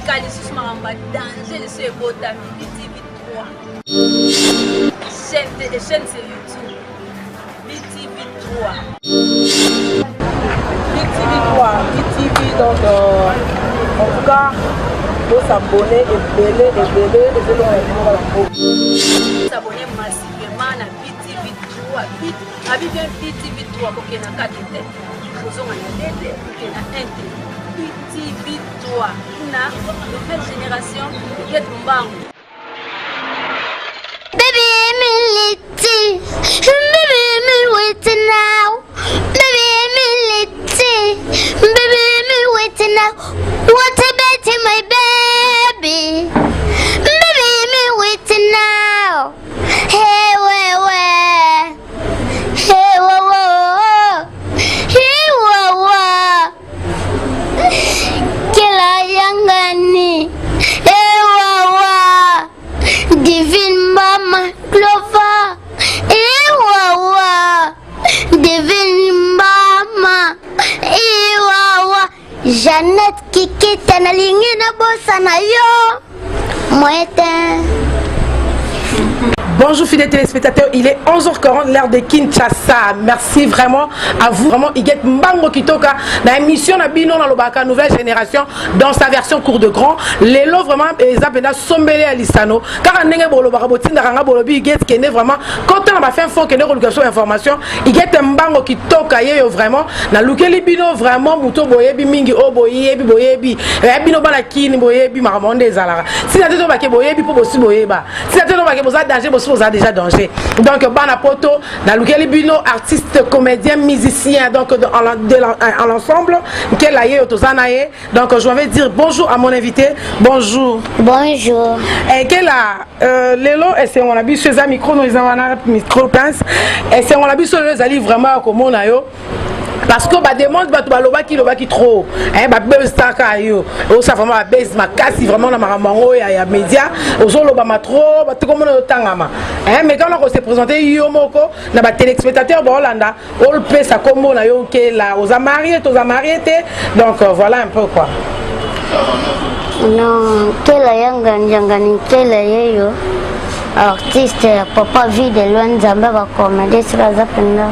Kalisus Maramba danger de ce beau ami BTV 3. Chaîne sur YouTube. BTV 3. BTV 3. BTV donc en tout cas faut s'abonner et s'abonner massivement à BTV 3. Abidjan BTV 3 pour qu'il y ait un 4 têtes. Vous avez un BTV 3. Na nouvelle génération de Mbang. Baby, me litty. Baby, me waiting now. Baby, me litty. Baby, me waiting now. What about my baby? Baby, me waiting now. Hey, where? Hey, whoa. Hey, whoa. Nkela Yangani. Hey, whoa. Divine Mama Clova. Hey, whoa. Divine Mama. Hey, whoa. Jeannette Kiki Tenalingi na bossa na yo. Moete. Bonjour fidèles téléspectateurs, il est 11h40, l'heure de Kinshasa. Merci vraiment à vous. Vraiment, il y a Mbango Kitoka, la émission Nabino dans le nouvelle génération, dans sa version cours de grand. Les lots vraiment, Isabella Sombele à Lissano. Car on est bolo barabotin d'aranga bolobi, il y a qui est vraiment, quand on a fait un fond qui est religion information, il y a Mbango Kitoka, vraiment, na lukeli bino vraiment, mouto boyebi mingi, o boyebi, bino balakini, boyebi, maramonde zalara. Si la tête bake boyebi, pour bossi boyeba. Si la tête bake bosa danger, vous avez déjà danger. Donc, Banapoto, Nalukeli Bino, artiste, comédien, musicien, donc en l'ensemble, Nkela Yangani. Donc, je vais dire bonjour à mon invité. Bonjour. Bonjour. Nkela, Lelo, et c'est mon habit, chez un micro, nous avons un micro pince, et c'est mon habit, sur les alliés vraiment comme on a eu. Parce que bah demande bah tu loba qui trop bah buzz taka yo ça vraiment buzz ma casse vraiment na maramango ya média ozo loba ma trop bah tout comme on tangama mais quand on s'est présenté yo moko na ba téléspectateur ba Hollanda on peut ça comme on a yo Nkela aux mariés donc voilà un peu quoi. Non, Nkela Yangani Nkela yeyo artiste papa Vue De Loin Zamba ba comédie sur la zapenda.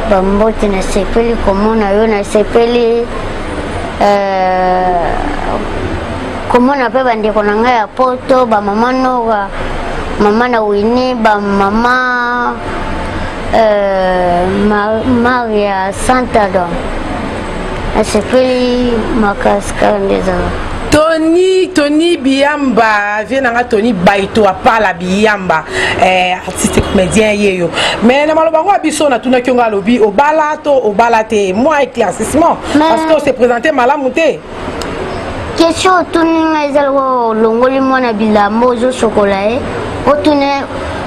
Bambote na sepeli komona yo na sepeli komona pe bandeko na ngai ya poto ba mama Nora mama na Winnie ba mama Maria Santadon na sepeli makaska ndeza Tony Biamba vient dans Tony Baito à part la Biamba artiste comédien yeyo mais na malobango abiso na tuna kyonga lobi au balate moi éclaircissement parce qu'on s'est présenté malamouté question tuni ngazalwo longoli mwana bilamo zo chocolat otune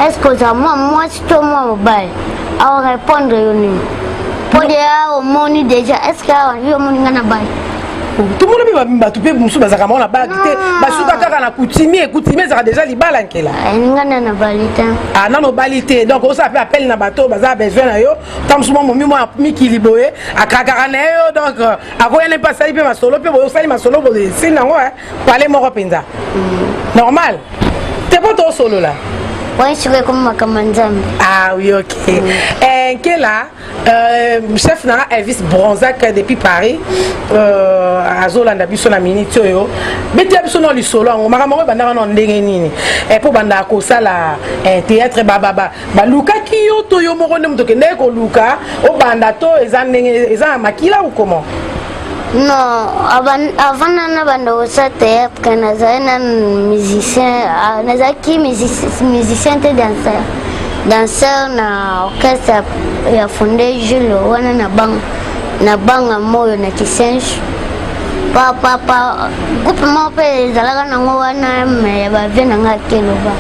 est-ce que ça moi c'est moi mobile à répondre yoni podia au moni déjà est-ce que yo moni ngana bai tout le monde va tuer musu bazakama na bague te basuka kaka na coutumier ça déjà libala Nkela ngana na balite ah non balite donc on s'appelle appel na bateau baza besoin na yo tamsuma momi mo mikili boye akakaka na yo donc akoya ne pas sali pe masolo pe boyo sali masolo bo sinango parler moko penza normal t'es pas ton solo là. Oui, je suis comme Makamandam. Ah oui, ok. Nkela, chef na Elvis Bronzac depuis Paris, à Zolanda biso na minute yo. Beti biso no li solo, on mara mara banda na ndenge nini. Et pour banda ko sala théâtre baba. Ba luka kiyo to yo moko ne muto kende ko luka, o banda to eza makila ou comment? Non, avant na banda au théâtre kana zaina musicien, nazaki musicien te danseur na orchestre ya fondé Jules wana na banga moyo na kisenshi papa groupe mo pe zalaka nango wana me ba vena ngakelo ba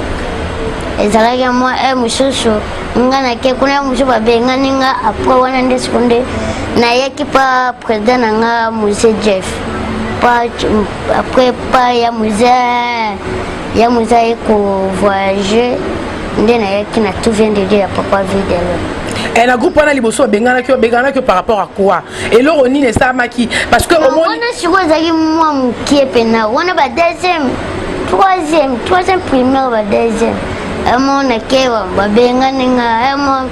ezalaka moi mususu ngana ke kuna mususu ba bengani nga après wana ndeskonde na yaki pa président nga musée Jeff pa après pa ya musée ko voyager ndena yaki na tout vient de dire papa Vue De Loin Et la groupe on a liboso bengana que par rapport à quoi? Et là on y ça maki parce que au moins on a sur zaki moi qui est pena on a ba deuxième troisième primaire ba deuxième mon akewa ba bengana nga mon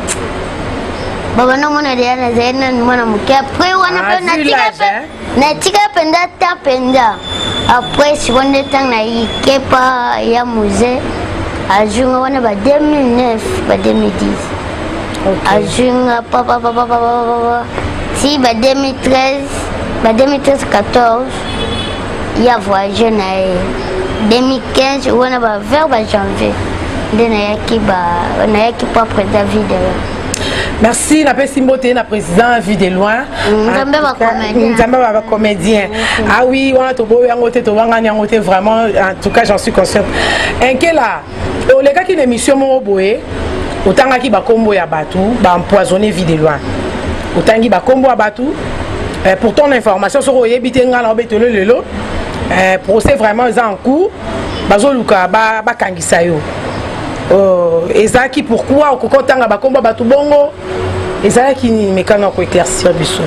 baba no mona dia na zaina mona muke après on a na tika penda ta penda après si on est temps na ikepa ya musée ajunga on a ba 2009 ba 2010 ajunga papa si ba 2013 14 il y a voyagé na 2015 on a ba vers ba janvier de na yaki pas président Vue De Loin. Merci, la Simboté, la président Vue De Loin. Comédien. Ah oui, on a tout beau, vraiment, en tout cas, j'en suis consciente. Nkela, les gars qui ont émission Moroboé, autant qui va combo à Batou, va empoisonner Vue De Loin. Autant qui va combo à Batou, pour ton information sur EBIBI, le procès vraiment en cours, Bazoluka, Bakangisayo. Ezaki pourquoi au kokotanga bakomba batu bongo ezaki mekana ko éclaircir biso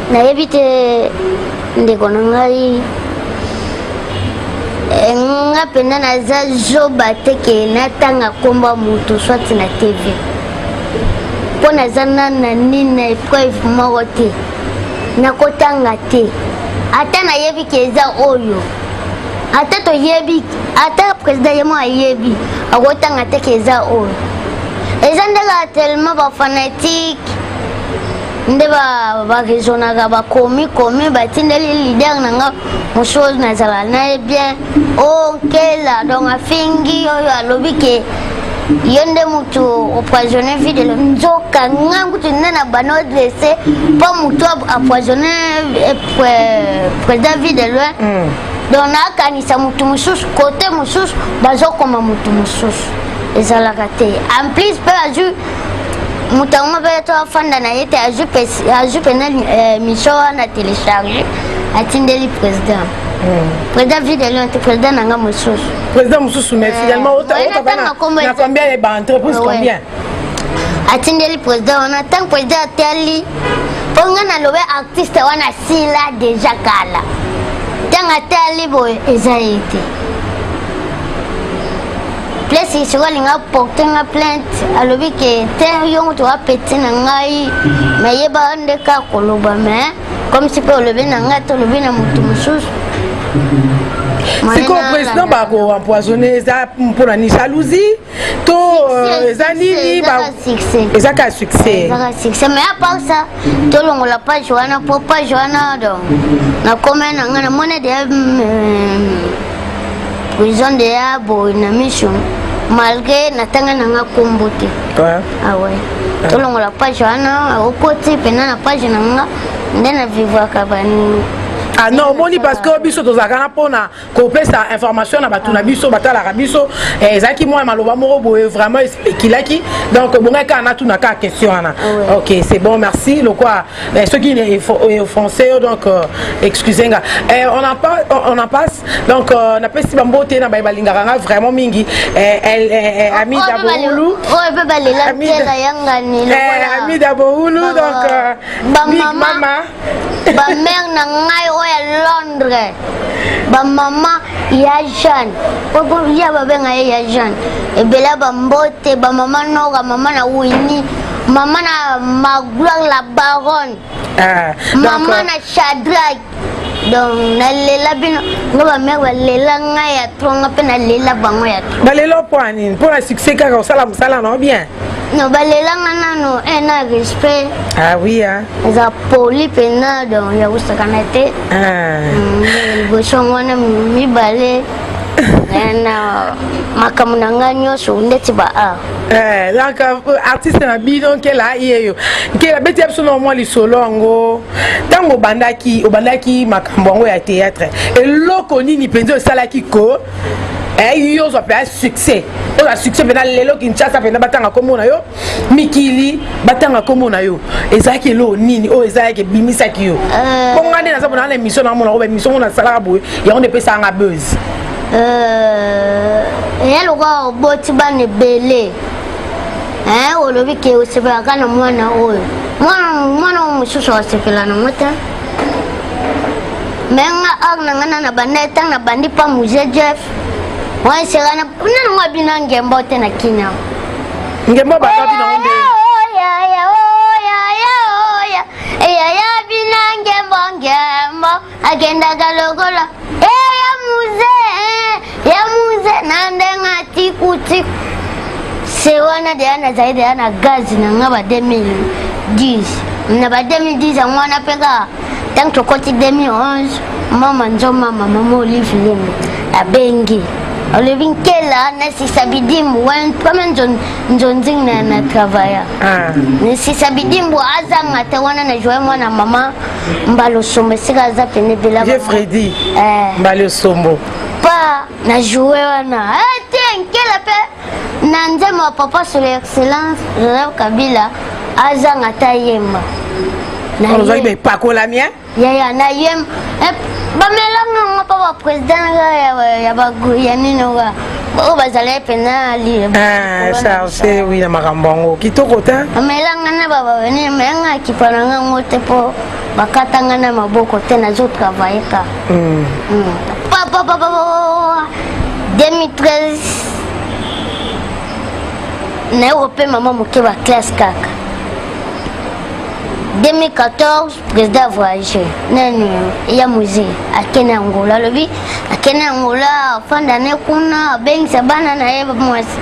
na yebite ndeko ngai nga penda na za joba teke na tanga komba mutu swati na TV pona zana na nina preuve moko te na kotanga te ata na yebi keza oyo ata to yebi ata président yemo ayebi agotanga te keza oyo ezandela tellement ba fanatique nde ba raisonnaka ba komi batindeli leader nanga musozi nazala na bien Nkela donc afingi oyo alobi ke yonde mutu empoisonné Vue De Loin nzoka ngangu tunena bano dressé pas mutu empoisonné président Vue De Loin donc nakanisa mutu mususu côté mususu bazokoma mutu mususu ezalaka te en plus pe aju mutango pe to afanda na yete aju pena mission na télécharger atindeli président président Vue De Loin président nanga mususu président mususu mais finalement na combien les entreprises combien atindeli président on attend président ateli ponga na lobe artiste wana sila déjà kala tanga tali boy ezaite place sur linga porter nga plainte alobi ke ten yo to apeti na ngai mais yeba ndeka koloba mais comme si peut lever na nga to lever na mutu mususu c'est quoi président ba ko empoisonner ça pour la jalousie to zanini ba ça ka succès mais à part ça to longola pas joana pour pas joana donc na comment na ngana mona de prison de abo na mission malgré natanga nanga kombote ah ouais to longola pas joana au côté pena na page nanga ndena vivre kabani. Ah non, moni parce que biso tozakana pona couper sa information na batuna biso batala rabiso ezaki moi maloba moko boye vraiment ekilaki donc bonga kana tuna ka question ana. OK, c'est bon, merci. Le quoi ceux qui est offensé donc excusez-moi. On en passe donc na pesi bambote na babalingaka vraiment mingi ami d'Aboulu. Nkela Yangani. Ami d'Aboulu donc big mama ba mère na ngai Londres ba mama ya Jean obo ya ba benga ya Jean e bela ba mbote ba mama noga mama na Winnie mama na Magloire la Baronne mama na Shadrach donc na lela bino ngoba mère lela ngaya tronga pe na lela bango ya ba lelo poani pour la succès ka sala musala non bien non balela nano un respect ah oui hein za poli pena donc ya usakanate boshongwana mibale na makamuna nyonso ndeti ba donc artiste na bino Nkela yeyo Nkela beti absolument moi li solongo tango obandaki makambo ngo ya théâtre et loko nini penzo salaki ko yo so pa succès o succès pena lelo KINSHASA pena batanga komona yo mikili batanga komona yo ezaki lo nini o ezaki bimisa ki yo kongane na sabona na émission na mona ko émission na sala boy ya on pesa nga buzz yalo ko boti bane belé olobi ke osepelaka na mwana oyo mwana mosusu asepela na mota menga ak na ngana na banda tang na bandi pa musée Jeff wa serana nana mwa bina ngembo te na kinya ngembo ba bina ngombe ya bina ngembo agenda galogola ya musée nandenga tikutik sewana de ana zaidi ana gazi na ngaba 2010 na ba 2010 mwana peka tant que côté 2011 mama Olivier abengi Olivier Nkela na sisabidimbu wan kama njonzing na travaya ni sisabidimbu azanga te wana na joie mwana mama mbalo somo sika za pene bila je Freddy mbalo somo pa na jouer wana ate Nkela pe na nzema papa sur l'excellence Joseph Kabila azanga ta yemba na yemba pakola mien ya na yem bamelanga papa président ya bagu ya nino wa bazale penali chargé oui na makambongo kitoko ta bamelanga na baba ni menga kipananga ngote po bakatanga na maboko te na zo travailler ka papa 2013 na européen maman moké ba classe kaka 2014 président voyagé nani ya musée akene Angola lobi akene Angola fin d'année kuna ben sabana na yeba mwasi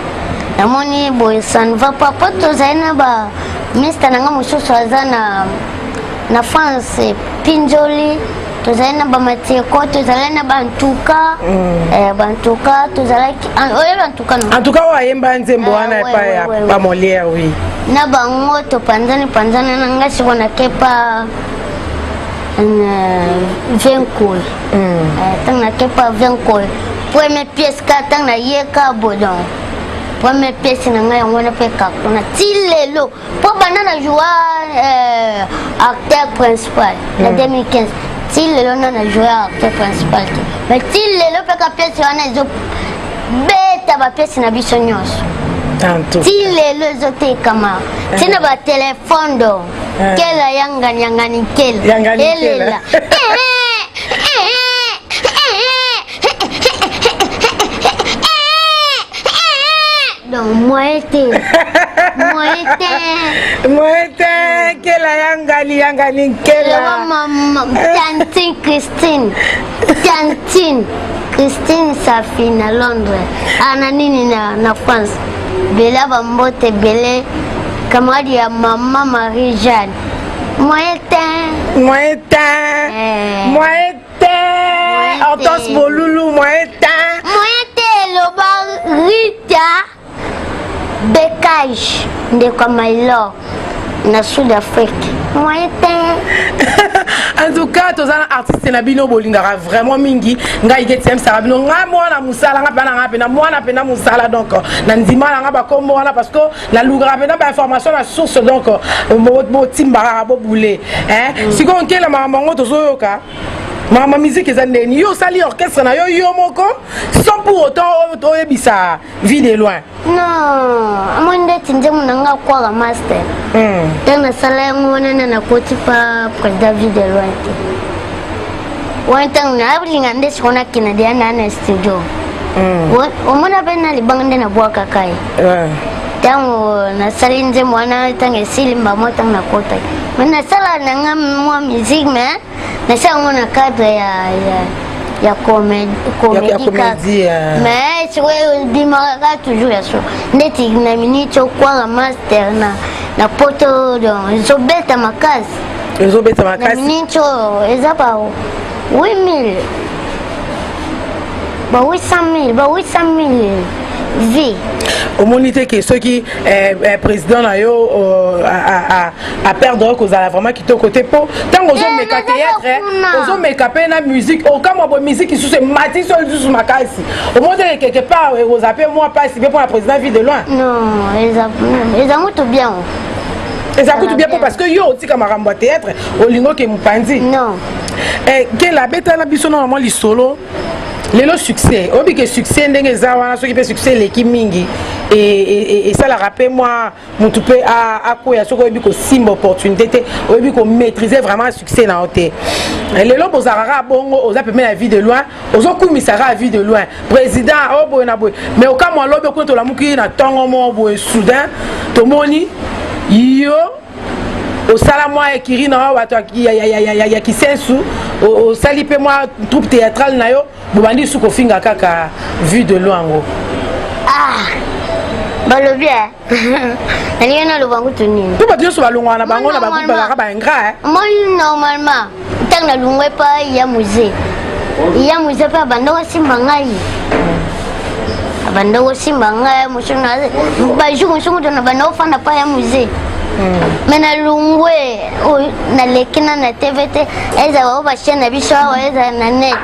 namoni boy san va pas poto zaina ba mista nanga mususu azana na France pinjoli tozalina ba matieko tozalina bantuka bantuka tozalaki bantuka en tout cas wayemba nzembo wana pa ya ba Molière oui na bango to panzani na ngasi kona kepa venkol tang na kepa venkol première pièce ka tang na yeka bodon première pièce na ngai ngona pe ka kuna tilelo po banana joie acteur principal na 2015 tilelo na jouer acteur principal mais tilelo pe ka pièce wana zo beta ba pièce na biso nyonso tilelo zote kama tina ba téléphone do Nkela Yangani Nkela elela donc moite Nkela Yangani Nkela maman tantine Christine Safi na Londres ana nini na France bela bambote bele camarade ya maman Marie Jeanne moite Hortense Bolulu moite loba Rita Bekage de Kamailo na Sud Afrique en tout cas tozana artiste na bino bolingaka vraiment mingi ngai getem sarabino nga mwana musala nga bana nga pena mwana pena musala donc na ndima nga ba kombo wana parce que la lugara pena ba information la source donc mo timbara bo boulé siko Nkela mama ngo tozoyoka mama musique ezandeni yo sali orchestre na yo moko sans pour autant oyebisa Vue De Loin non monde tinje munanga kwa master tena sala ngona na koti pa président Vue De Loin wantang na ablinga ndesi kona kinadia na studio omona bena libangande na bwa kakai tango na sali nje mwana tange silimba motang na kota mena sala nanga mwa musique mais na sala ngona cadre ya comédie mais c'est bimaka toujours ya so ndeti na minute kwa master na poto donc zobeta makasi na minute ezaba 8000 ba 800,000 vie omonite ke soki président na yo a perdre cause à vraiment qui to côté po tango zo meka théâtre ozo meka pe na musique o kama bo musique qui sous mati sur sous makasi omonte quelque part o zaper moi pas si bien pour la président Vue De Loin non les amours tout bien tout bien parce que yo oti kama rambo théâtre olingo ke mupanzi non que la bête na biso normalement li solo lelo succès obi que succès ndenge za wana soki pe succès l'équipe mingi et ça la rappelle moi mon tout peu à quoi il y a ce qu'on dit simple opportunité on dit qu'on maîtriser vraiment succès dans hôtel les lobes aux arara bongo aux appels la vie de loin aux autres commissariats à vie de loin président oh boy na boy mais au cas moi lobe quand on la mouki na tango mo boy soudain to moni yo au salamoi ekiri na wato ya kisensu au salipe moi troupe théâtrale na yo bobandi suko finga kaka Vue De Loin ngo balobi ali na lo bangu tunini tout batio so balongwa na bango na bango ba ba ingra moi normalement tant na lungwe pa ya musée pa bando simba ngai bando simba ngai musuna ba jugu na bando fana pa ya musée mais na lungwe na lekina na TVT eza wa ba chaîne biso eza na net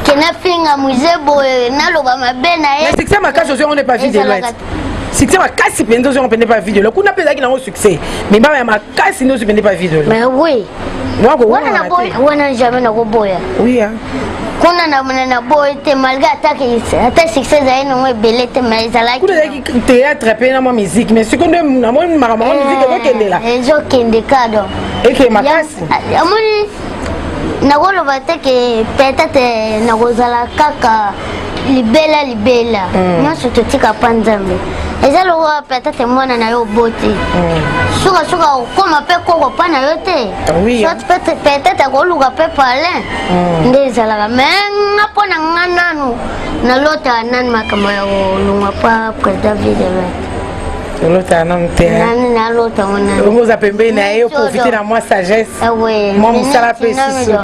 kena finga musée boy na lo ba mabena mais c'est que ça ma case on n'est pas Vue De Loin c'est que ça ma case pendant on peut pas Vue De Loin kuna pesa qui na succès mais ba ma case nous peut pas Vue De Loin mais oui moi ko wana jamais na ko boya oui hein kuna na boy te malgré attaque succès za no belete mais za la kuna ki théâtre pe na mo musique mais ce qu'on na mo marama musique ko kende la ezo kende kado et que ma case amoni na ko lo bateke peut-être na ko zala kaka libela nyoso totika panzambe ezalo wa peut-être mwana na yo boti suka koma pe koko pana yote oui peut-être ko luka pe pale ndezala mais ngapona ngananu na lota nan makama yo lunga pa président Vue De Loin lota non te na lota wana ngo za pembe na yo profiter na moi sagesse moi musala pe siso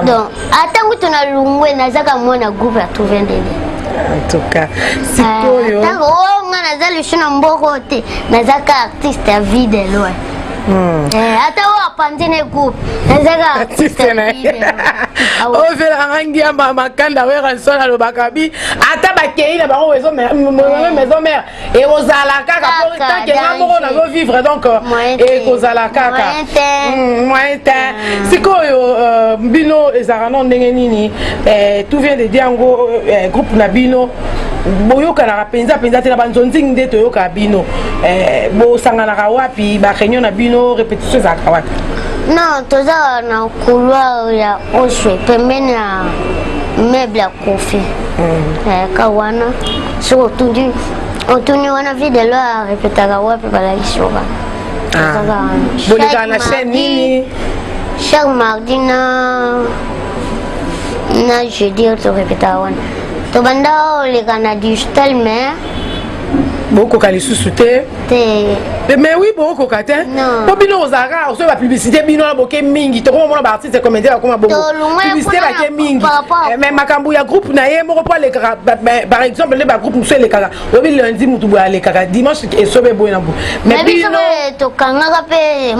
donc atangu tuna lungwe na zaka mwana groupe ya tuvendele en tout cas sikoyo tango ngana zali shuna mboko te na zaka artiste ya Vue De Loin ata wa APANZI groupe na zaka artiste na o vela rangi ya mama kanda we ransona lo bakabi ata bakei na bango maison mère et ozala kaka pour tant que na moko na go vivre donc et kozala kaka moyen sikoyo bino ezara non ndenge nini tout vient de dire ngo groupe na bino boyoka na penza te na banzonzi nde toyoka bino bo sangana ka wapi ba réunion na bino répétition za ka wapi non toza na couloir ya Oswe pembeni ya meuble ya Kofi kawana so otuni wana Vue De Loin répétaka wapi balakishoka boleka na chaîne nini chaque mardi na jeudi to répétaka wana to banda oleka na digital mais beaucoup lisusu te mais oui beaucoup kate po bino ozaka oso ba publicité bino la boke mingi to ko mona ba artiste comédien ko ma bongo publicité ba ke mingi mais makambu ya groupe na ye moko pa le par exemple le ba groupe muso le kaka obi lundi mutu bo ale kaka dimanche et sobe bo na bo mais bino to kanga pe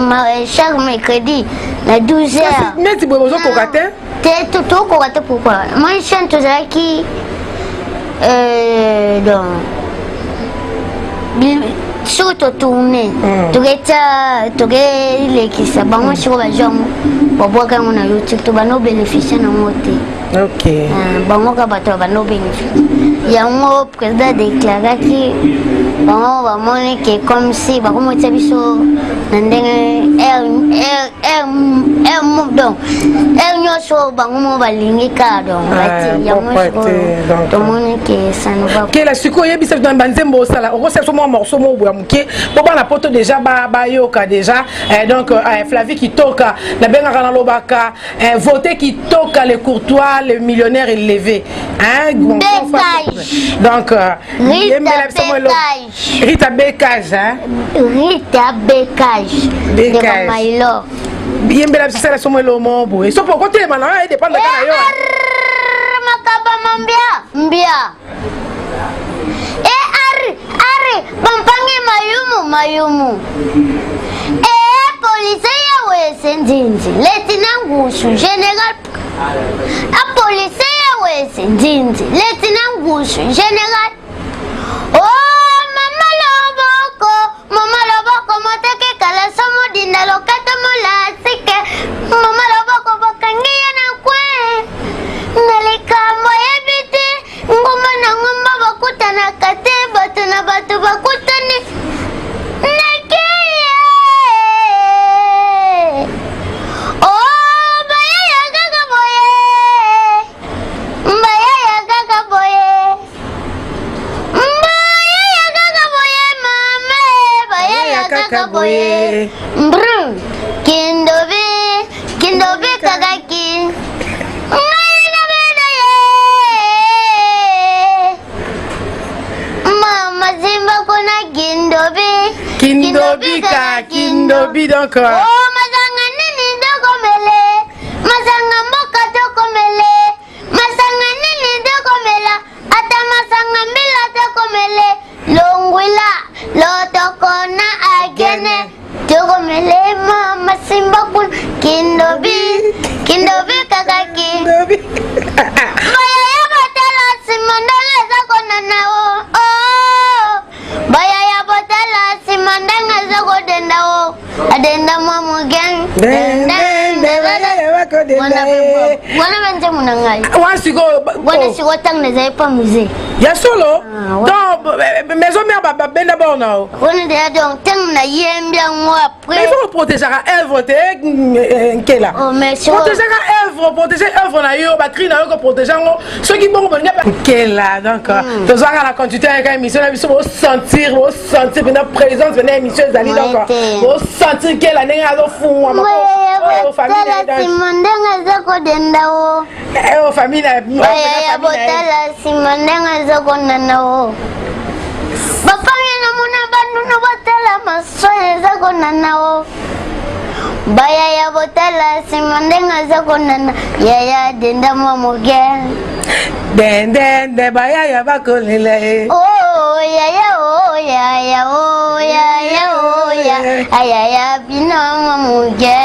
chaque mercredi na 12h mais tu bo ko kate te to ko kate pourquoi moi chante qui donc surtout tourner les bango sur la jambe pour quand on a YouTube to bano bénéficier na moté OK bango ka bato bano bénéficier yango président déclaré qui bango ba monique comme si ba ko motia biso na ndenge donc nyoso bango mo balingi ka donc yango to monique ça ne va que la suko yebisa dans banzembo sala o ko mo morceau mo boya muke bo bana poto déjà ba yoka déjà donc Flavie qui toka na benga kana lobaka voter qui toka les courtois les millionnaires élevés hein donc Rita Bekage hein Rita Bekage de Mailo yembela c'est la somo lo mombo et so pour côté mana dépend de kana yo makaba mbia Ari, bampange mayumu. Police ya wese ndinzi. Letinangushu general. Police ya wese ndinzi. Letinangushu general. Oh, mama loboko moteke kala somo dinda lokata mola sike. Mama loboko bakangia na kwe. Nalikambo yebiti. Ngoma na ngoma bakuta na kate batu na batu. kaka boye mbrum kindobi kakaki mama zimba kona kindobi donc masanga nini dokomele masanga mboka dokomele masanga nini dokomela ata masanga mbila dokomele longwila lotokona agene dokomele mama simba kun kindobi kakaki baya ya botela simandanga zakona nao baya ya botela simandanga zakodenda o adenda mamu gang wana benje munangai wasiko wana siko tang na zai pa musée ya solo donc maison mère benda bona wana de donc tang na yembia ngo après mais il faut protéger la œuvre Nkela protéger œuvre na yo batterie na yo ko protéger ngo ceux qui bon Nkela donc tous la continuité avec émission na biso sentir pendant présence pendant émission zali donc sentir que la nenga zo fou famille simondenga zako dendao famille ya botala simondenga zako nanao bafami na muna bandu no botala masoye zako nanao baya ya botala simondenga zako nana ya denda mamuge dende baya ya bakolele ayaya bino mamuge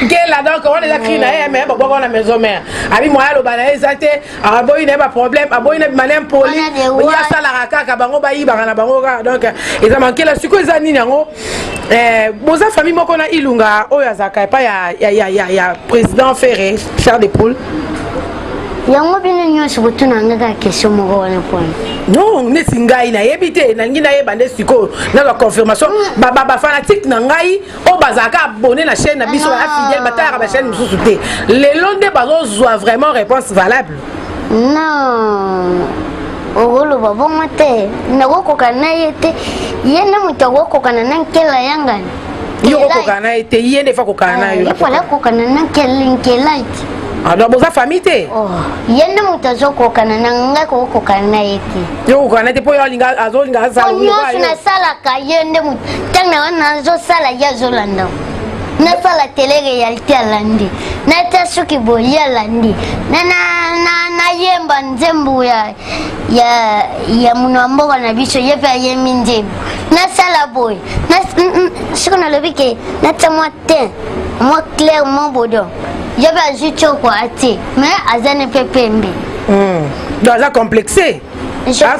Nkela donc on les a crié na mais bon on a maison mère abi moi lo bana ezate aboyi na ba problème aboyi na malem poli ya sala kaka bango bayi bana bango donc eza Nkela siko eza nini yango boza famille moko na ilunga oyo azaka pa ya président Ferré cher des poules yango bino nyonso botuna ngaka question moko wana point non neti ngai na yebite na ngina yeba nde siko na la confirmation ba fanatique na ngai o bazaka abonné na chaîne na biso ya fidèle batara ba chaîne mususu te le londe bazo zwa vraiment réponse valable non ogolo babongo te nakokoka na yete yene mutu akokokana na Nkela Yangani yo kokokana na yete yene fa kokana na yo ifala kokana na Nkela alors boza famille te yende mutu azokokana na ngai kokokana na yete yo kokokana te po yo linga azolinga asala nyonso nasalaka yende mutu ntango na wana azosala ye azolanda nasala tele réalité alandi nata soki boye alandi nayemba nzembo ya muno wa mboka na biso ye mpe ayembi nzembo nasala boye soki nalobi ke nata mwa te mwa clair mwa bodon ye mpe azwi tioko ate mais aza ne mpe pembe donc aza complexé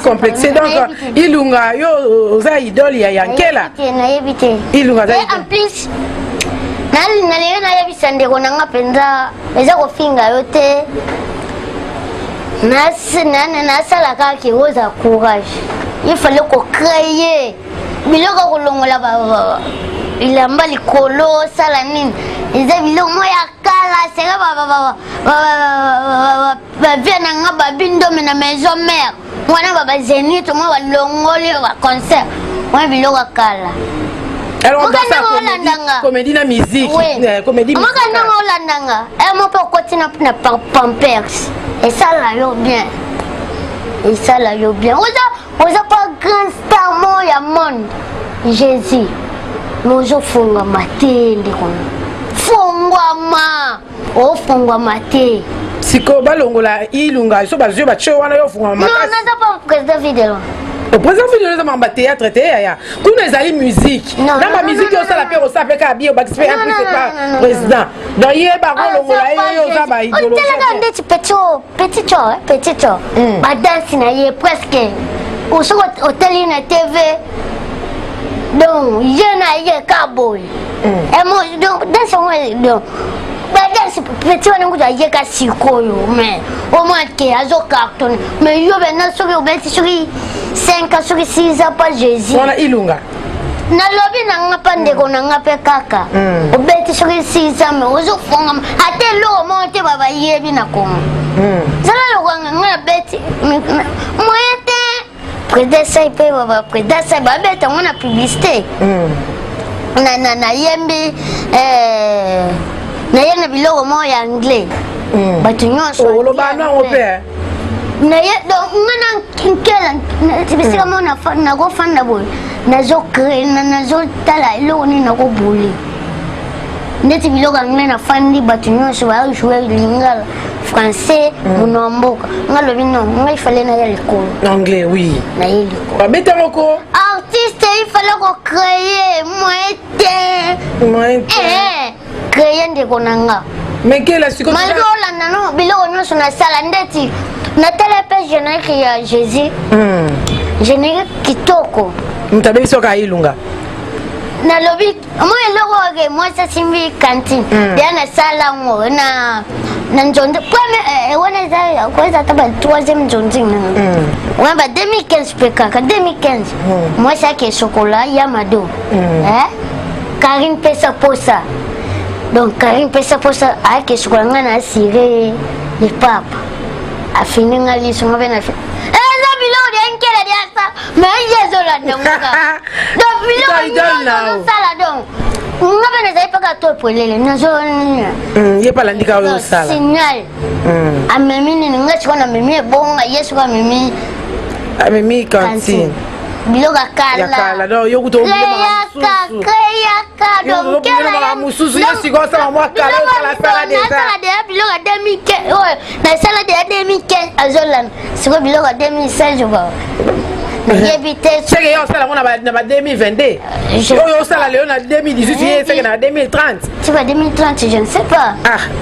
complexé donc ilunga yo oza idole ya Nkela nayebi te ilunga en plus nalelo nayebisa ndeko nanga mpenza eza kofinga yo te nasala kaka oza courage ifale kocreye biloko kolongola ilamba likolo osala nini eza biloko mo ya kala seka bavie nanga babindome na maison mare wana babazenite mo balongoli baconcert wana biloko ya kala alors on danse la comédie na musique comédie musicale moi quand on landanga et moi pour continuer na pampers et ça là yo bien oza pas grand star mo ya monde Jésus nozo funga matende kono fungwa mate siko balongola ilunga so bazwe ba cho wana yo funga mate non naza pas président Vue De Loin au président Vue De Loin ba théâtre te ya kuna ezali musique na ba musique yo sala pe osape ka bio ba participer en plus c'est pas président donc ye ba kolongola yo za ba idolo petit cho ba danse na ye presque oso hôtel na TV donc je na ye kaboy et moi donc dans ce donc badanse petit wana nguza ye ka sikoyo mais au moins que azo carton mais yo bena soki obeti soki 5 soki 6 ans pas Jésus wana ilunga nalobi nanga pa ndeko nanga pe kaka obeti soki 6 ans mais ozo fonga ate lo monte baba yebi na kongo zala lo kwanga nga beti moyete président ça peut président ça ba beta on a publicité na yembi na yena biloko mo ya anglais batu nyonso lo ba na opé na ye donc ngana Nkela tibisika mo na go fanda boy na zo créer na zo tala lo ni na go buli ndeti biloko anglais na fandi batu nyonso ba jouer lingala français munomboka ngalo bino ngai fallait na ya l'école anglais oui na ya l'école ba beta moko artiste il fallait ko créer moyen créer ndeko nanga mais Nkela siko mandola nano biloko nyonso na sala ndeti na tele pe générique ya Jésus générique kitoko mtabe soka ilunga na lobi mo eloko ke mo sa simbi cantine dia na sala ngo na njonde kwa wana za kwa za taba 3e njonde na wa ba 2015 peka 2015 mo sa ke chocolat ya mado Karine pesa posa donc Karine pesa posa a ke chocolat ngana asire le papa a fini ngali so ngabena bilo de Nkela dia sa mais yezola ndoka donc bilo no sala donc ngabena zai paka to polele nazo ye pala ndika yo sala signal amemini ngachi kona mimi bonga yesu kwa mimi amemi kanti bilo kala do yo kuto donc Nkela mususu yesu go sala mo kala sala de bilo ka 2015 na sala de 2015 azolan siko bilo ka 2016 ba c'est que yo sala mona ba 2022 yo sala le na 2018 c'est que na 2030 tu vas 2030 je ne sais pas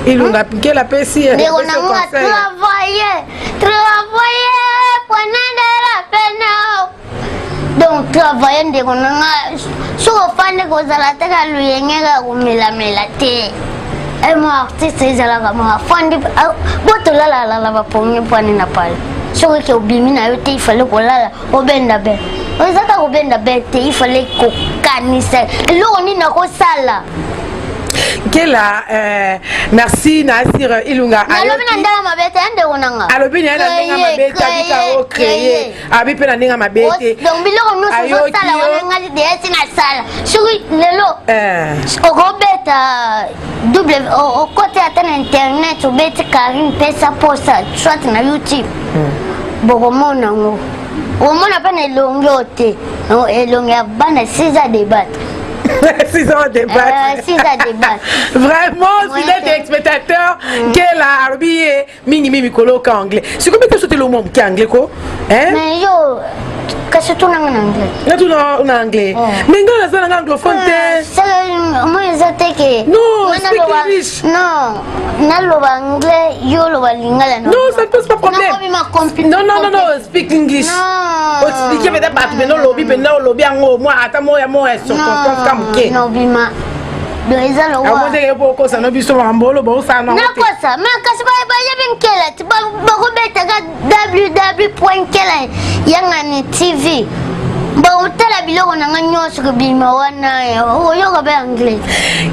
ilunga Nkela pesi mais on a travaillé pendant la peine donc travailler ndeko nanga soko fande ko zala taka luyengeka kumela te mo artiste ezalaka ma fande botolala ba pongi pani na pale soko ke obimi na yo te ifale kolala obenda be ozaka obenda be te ifale ko kanisa lo ni na ko sala Nkela merci Nasir ilunga alobi na ndanga mabete ande onanga alobi na ndanga mabete abika o créer abi pe na ndanga mabete donc biloko nyonso zo sala wana ngali de esi na sala suri lelo okobeta double au côté ata na internet obeti Karine pesa posa soit na YouTube bokomona ngo omona pa na elongi ote elongi ya bana 6 ans débattre 6 ans de débat. Vraiment, si vous êtes spectateur, Nkela arbiye mimi koloka anglais. C'est combien de sauter le mot qui anglais ko? Mais yo, qu'est-ce que tu n'as en anglais? Là tu n'as en anglais. Mais nga ça en anglophone te. C'est moi j'étais que. Non, speak English. Non, na lo anglais, yo lo lingala non. Non, ça ne pose pas problème. Non, speak English. Non. Expliquer peut-être pas mais non lobby mais non lobby en moi attends moi sur ton camp. Non, bima. Doeza lo wa. Amode ko ko sana biso ngambolo bo sana. Na ko sa, ma kasi ba ya Nkela, ti ba ko beta ga www.Nkela Yangani TV. Ba utela biloko na nganyoso ko bima wana yo ko ba anglais.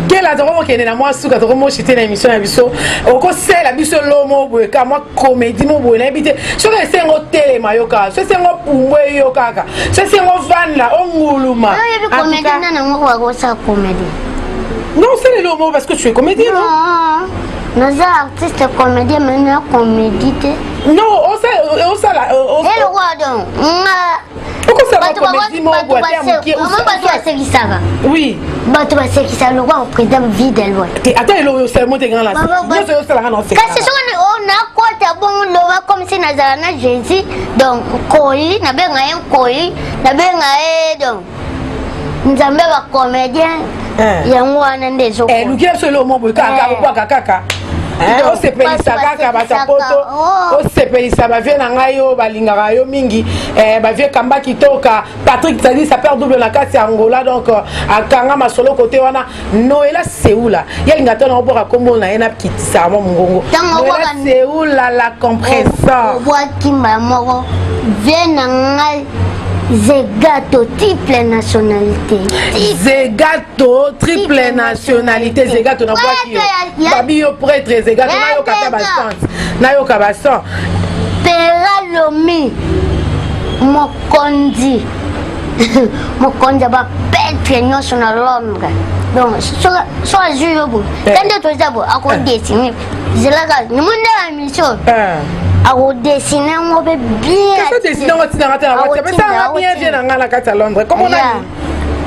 Nkela to ko kene na moi suka to ko mo chite na émission na biso. O ko sela biso lo mo boe ka moi comédie mo boe na bité. So ke sengo tele mayoka, so sengo pumbwe yo kaka. So sengo van la o nguluma. Yo bi comédie na ngo ko sa comédie. Non, c'est le mot parce que tu es comédien, non? Non, je suis artiste comédien, mais non comédie. Non, on sait là. Et le roi donc? Pourquoi ça va comédie, mon bois? Oui. Tu vas se qui ça le roi au président Vue De Loin. Attends, il est seulement des grands là. Parce que on a quoi de bon lova comme si Nazarana Jésus donc koi na benga un koi na benga donc nous avons un comédien. Yango wana ndezo lukia solo mo boka kaka o sepelisa kaka batapoto o sepelisa ba vie na ngayo balingaka yo mingi ba vie kamba kitoka Patrick Tadi ça perd double na kati Angola donc akanga masolo côté wana Noela Seoula yelinga tona oboka kombo na ena kitisa mo ngongo Noela Seoula la compresseur o kimba moko vie na ngai Zegato triple nationalité. Zegato triple nationalité. Zegato na boaki. Babi yo prêtre Zegato na yo kata bastant. Na yo kabasan. Peralomi. mokondi mokondi ba petre nyonso na Londres donc so azui yobo tande to zabo ako dessiner zelaka ni munda la mission ako dessiner mo be bien qu'est-ce que dessiner on tina ngata na wati mais ça bien vient na ngala kata Londres comment on a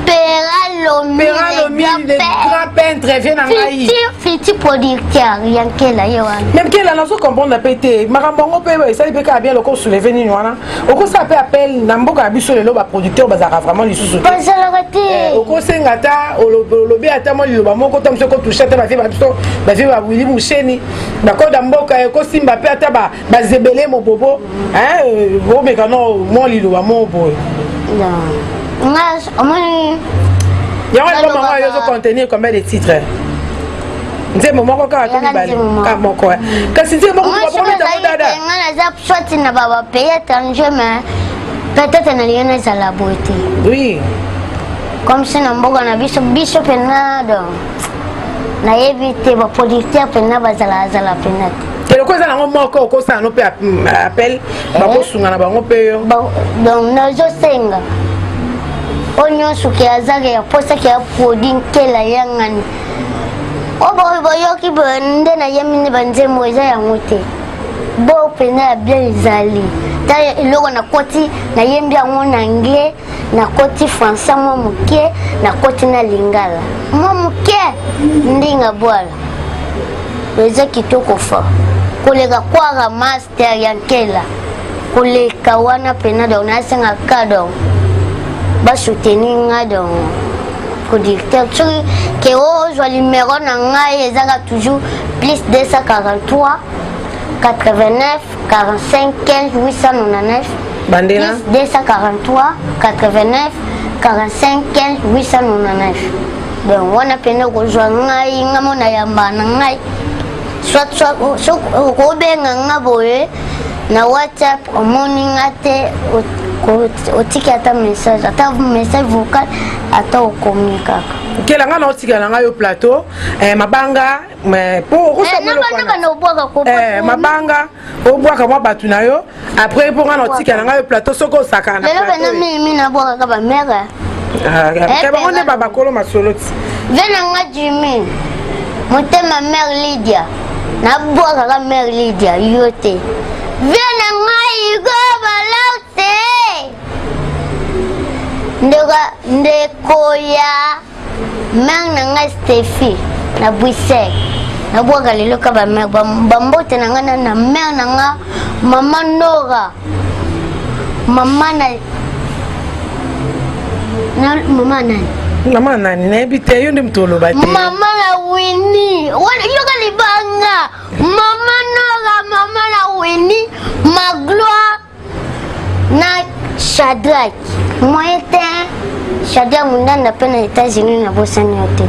Peralomi le grand peintre vient en Haïti. Fiti producteur Nkela Yangani. Même qu'elle a lancé comprendre la pété. Marambongo peut ça il peut bien le corps soulever ni noana. Au cours ça appelle Namboka biso le loba producteur bazara vraiment les sous. Pas ça la raté. Au cours sengata au lobby atamo le loba moko tom se ko toucher ta ba vie ba wili musheni. Ba ko damboka ko simba pe ata ba zebele mo bobo. Hein bo mekano mo li loba mo boy. Non. Il y a un moment où il contenir combien de titres? C'est mon moment quand on a dit mon quoi. Quand c'est mon moment pour mettre dada. On a soit na baba payer étranger mais peut-être na liena za la beauté. Oui. Comme si na mboga na biso penado. Na éviter ba producteur pena bazala penado. Et le quoi ça na moko ko ça no pe appel ba ko sunga na bango pe yo. Donc na zo senga. Onyo suki azage ya posa ki apodi Nkela Yangani. Obo yoki bende na yemini banze moza ya ngote. Bo pena bien izali. Ta iloko na koti na yembi yango na nge na koti français mo muke na koti na lingala. Mo muke ndinga bwala. Eza kitoko fa. Koleka kwa master ya Nkela. Koleka wana pena da unasenga kado. Ba soutenir nga donc producteur que au numéro na nga ezaka toujours plus 243 89 45 15 899 bandela plus 243 89 45 15 899 donc wana pena ko joanga nga mona yamba na ngai soit ko benga nga boye na WhatsApp au morning ate au ticket à message vocal à au communiquer. Quel a un article dans le plateau? Mabanga, mais pour Mabanga, au bois comme moi batunayo. Après pour un article dans le plateau, ce qu'on s'accane. Mais là, mina boire comme ma mère. On est pas colo ma solo. Venanga Jimmy. Monte ma mère Lydia. Na boire comme mère Lydia. Yote. Venanga Igo balate. Ndekoya mang nanga Steffi na buise na boga lelo ka ba mer bambote nanga na mer nanga mama Nora mama nani na ebite yo ndi mtolo bate mama na Winnie wala yoga libanga mama Nora mama na Winnie Magloire na Shadrach moyete Shadrach mundanda pena États-Unis na bosani yote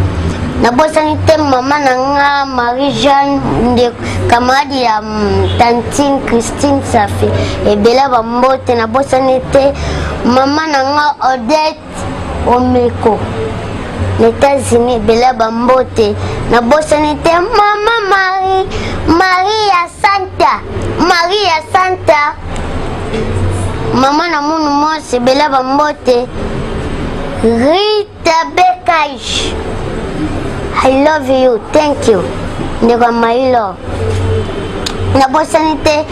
na bosani te mama nanga Marie-Jeanne de camarade ya Tantine Christine Safi ebela bambote na bosani te mama nanga Odette Omeko les États-Unis ebela bambote na bosani te mama Maria Santa Maman na munu mose bela bambote Rita Bekaish I love you, thank you. Ndeko my love. Na bosanite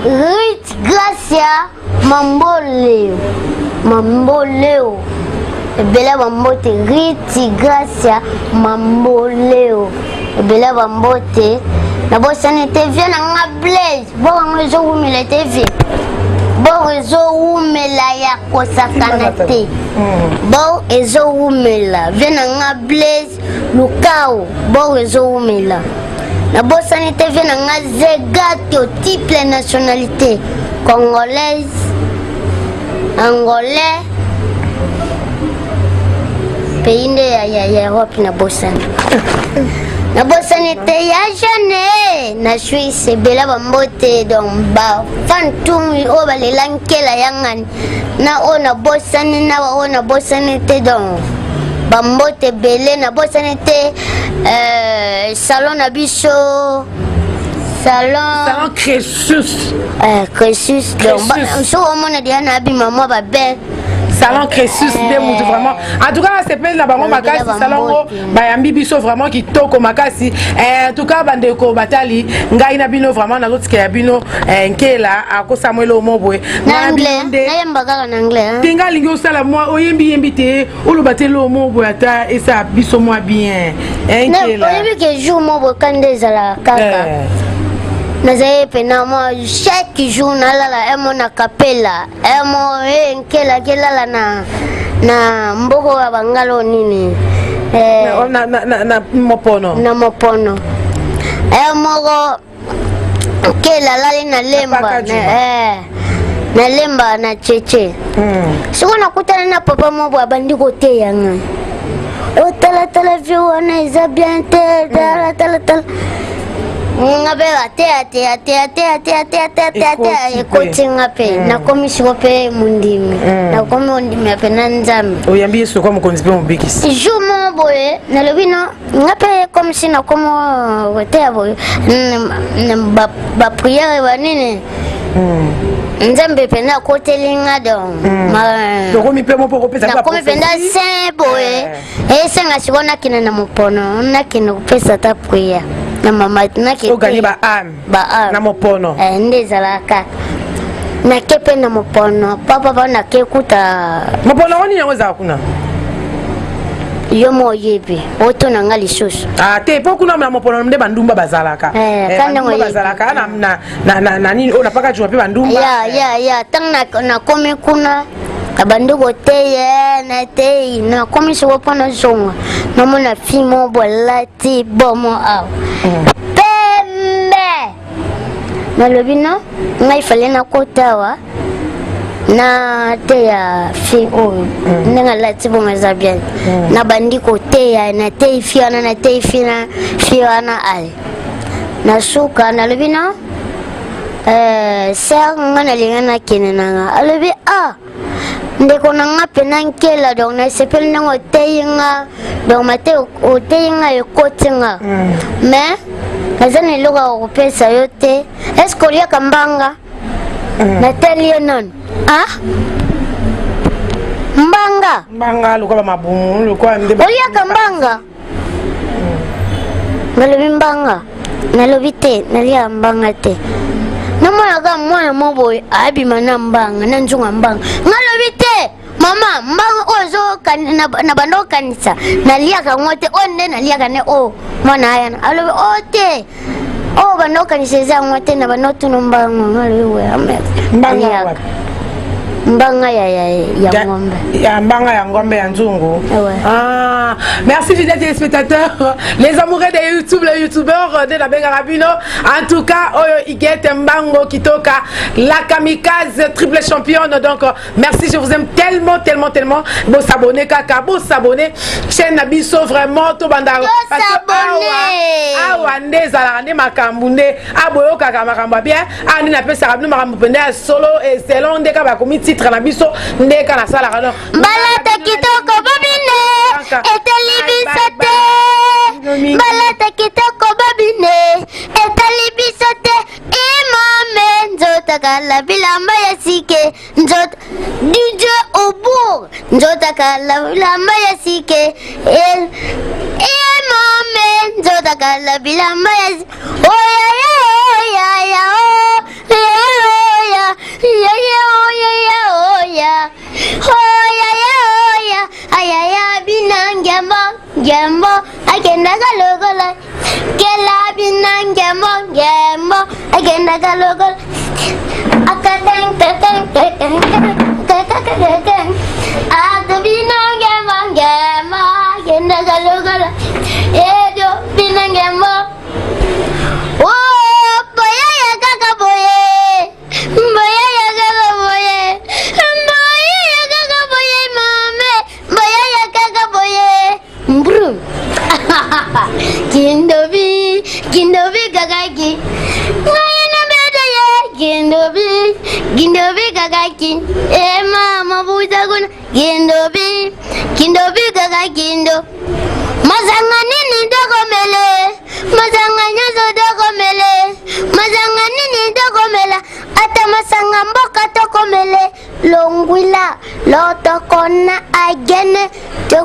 Rit Gracia Mamboleo. Bela bambote Rit Gracia Mamboleo. Bela bambote na bosanite vient na Blaise. Bon réseau où il était vie. Bon réseau où mela ya kosakanate. Bon réseau où mela vient na Blaise Lukao. Bon réseau où mela. La bosanité vient na Zegato triple nationalité congolaise, angolais, pays de Europe na bosani. Na bosanité ya jane na Suisse bela bambote donc ba fantum o balela Nkela Yangani na ona bosani na ona bosanité donc bambote belé na bosanité salon na biso Salon Crésus. Crésus. Donc, si on a dit un habit, maman va bien. Salon Crésus, vraiment. En tout cas, c'est plein de bango makasi salon bayambi biso vraiment qui toko makasi. En tout cas, bande ko batali ngai na bino vraiment na lotike ya bino Nkela ako Samuel Omobwe. Na anglais, na yembaga na anglais. Tinga lingi osala moi oyembi te olobatelo Omobwe ata esa biso moi bien. Nkela. Na oyebi ke jour Omobwe kande la kaka. Nazaye pena moi chaque jour nalala emo na kapela emo Nkela kelala na mboko wa bangalo nini na mopono emo Nkela lali na lemba na lemba na cheche siko nakutana na papa mobo abandi kote yanga tala vieux wana eza bien te tala ngabe ekoti ngape nakomi siko pe mundimi nakomi mundimi ape na nzambe oyambi yesu kwa mokonzi pe mobikisi jour mo boye nalobi no ngape comme si nakomi kote ya boye bapriere banini nzambe pe nakoteli nga nakomi pe mpenza saint boye esenga siko nakina na mopono nakina kopesa ta priere na mama naki ogani ba na mopono ndezalaka nakepe na mopono papa nakekuta mopono woni yango za kuna yo moyebi oto nanga lisusu te po kuna na mopono nde bandumba bazalaka bazalaka na nini ona paka juma pe bandumba ya tang na komi kuna abandi koteya na tei na komi siko pona zonga namona fimo bolati bomo aw pembe nalobi no ngai fale na kotawa na teya fi oyo ndenge lati bongo eza bien na bandi koteya na tei fi wana na tei fi wana ale na suka nalobi no ser nga nalinga nakende nanga alobi ndeko nanga pena Nkela donc na sepeli nango oteyi nga donc mate oteyi nga ekoti nga mais naza na eloko ya kopesa yo te est ce que oliaka mbanga nateli ye nano mbanga lokola mabumu lokola oliaka mbanga nalobi mbanga nalobi te nalia mbanga te namonaka mwana moboye abima na mbanga na nzunga mbanga ngalobi te mama mbanga ozo na bando okanisa naliaka ngo te nde naliaka ne mwana ayana alobi te bando okanisa eza ngo te na bando otuna mbanga ngalobi we mbanga mbanga ya ngombe mbanga ya ngombe ya nzungu merci fidèles téléspectateurs les amoureux de YouTube les youtubeurs de la Benga Rabino en tout cas oyo igete mbango kitoka la kamikaze triple championne donc merci je vous aime tellement bon s'abonner kaka bon s'abonner chaîne nabiso vraiment to banda parce que awa ndeza la ne makambunde aboyo kaka makamba bien ani na pesa rabino makambo pende solo et selon ndeka ba komiti titre na biso ndeka na sala kana balata kitoko babine etali bisote balata kitoko babine etali bisote imame nzota kala bilamba ya sike nzota DJ Obour nzota kala bilamba ya sike imame nzota kala bilamba ya Gembo, I can local. Kela binang gembo, I can local. Gindobi gagaki, ngayana bedaya. Gindobi gagaki, mama buza guna. Gindobi gagakindo. Mazanga nini dogomele, mazanga nyozo dogomele. longwila lotokona agene te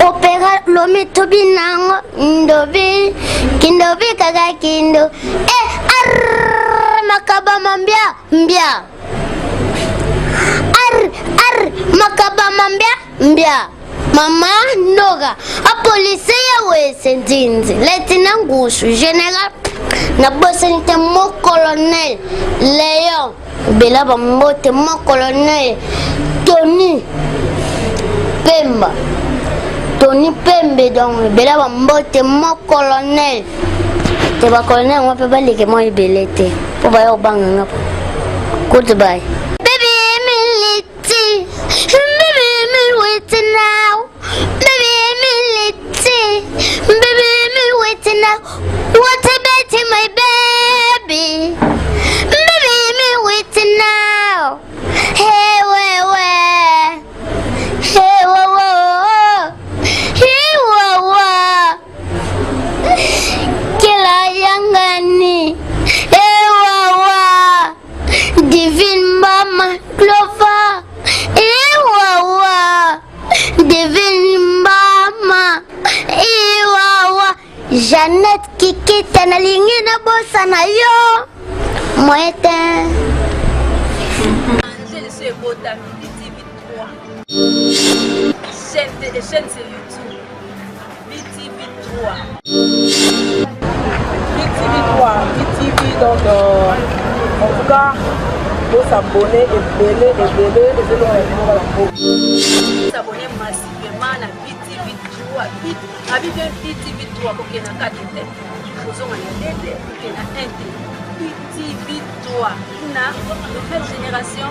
opera lomi tobinango ndobi kindobi kaga kindo makaba mambia mbia makaba mambia mbia mama noga a police ya wese ndinzi letina ngushu general na bosenite mo colonel Léon belaba mbote mo colonel Tony Pembe donc belaba mbote mo colonel te ba colonel mo pe balike mo ibelete po ba yo banga ngapo goodbye baby militi baby me waiting now baby militi baby me waiting now what about my baby baby me waiting now hey Nkela Yangani divine mama Clover divine mama Jeannette Kikita na lingi na bossa na yo moete Je suis Bota TV3 chaîne sur YouTube BTV3 BTV donc en tout cas faut s'abonner et s'abonner massivement à BTV3 BTV3 pour qu'il y ait un 4 têtes vous avez un BTV3 une nouvelle génération